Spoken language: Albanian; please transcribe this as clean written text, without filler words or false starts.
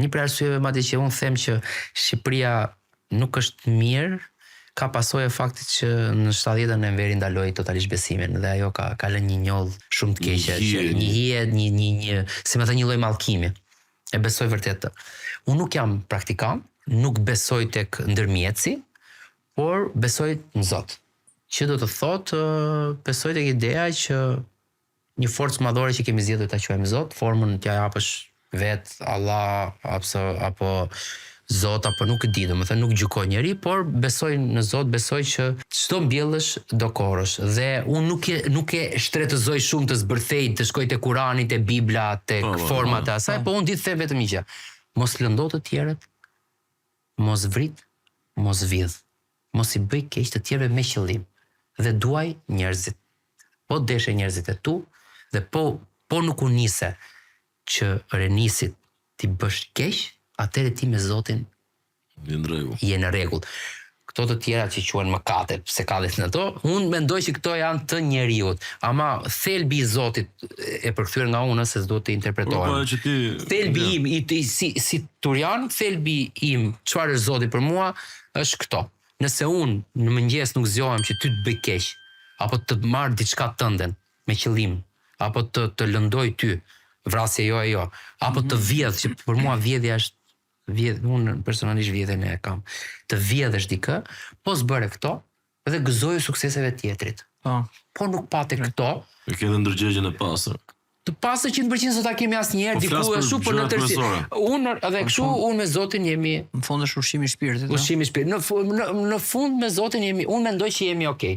një prej arsyeve madje që unë them që Shqipëria nuk është mirë, ka pasojë faktit që në 70-ën e Enveri ndaloi totalisht besimin dhe ajo ka lënë një njoll shumë të keqe, një hije, një si më thënë një lloj mallkimi. E besoj vërtet të. Unë nuk jam praktikant, nuk besoj tek ndërmjetësi, por besoj në Zot. Që do të thotë, besoj tek ideja që një forcë madhore që kemi zgjedhur ta quajmë Zot, formën t'ja japësh vet, Allah apo Zot apo nuk e di, domethënë nuk gjykoj njeri, por besoj në Zot, besoj që çdo mbjellësh do korrësh dhe unë nuk e shtrëtëzoj shumë të zbërthej, të shkoj te Kurani, te Bibla, tek format e asaj, po unë di të them vetëm një gjë. Mos lëndo të tjerët, mos vrit, mos vidh. Mos i bëj keq të tjerëve me qëllim. Dhe duaj njerëzit. Po deshe njerëzit e tu dhe po nuk u nise që renisit ti bësh keq, atëre ti me Zotin je në rregull. Këto të tjera që quhen mëkate, pse ka në to, unë mendoj që këto janë të njeriut. Ama thelbi i Zotit e përkthyer nga unë se s'do të interpretohem. Thelbi im si turian, thelbi im, çfarë është Zoti për mua, është këto. Nëse unë në mëngjes nuk zgjohem që ty të bëj keq, apo të marr diçka tënden me qëllim, apo të lëndoj ty, vrasje jo, apo të vjedh, që për mua vjedhja është unë personalisht vjedhjen e kam. Të vjedhësh dikë, po s'bëre këto dhe gëzoju sukseseve tjetrit. Po nuk pate këto. E ke edhe ndërgjegjen e pastër. Të pastër 100% s'ta kemi asnjëherë diku ashtu për në tërësi. Unë edhe kështu unë me Zotin jemi në fund është ushqimi i shpirtit. Ushqimi i shpirtit. Në fund me Zotin jemi, unë mendoj që jemi okay.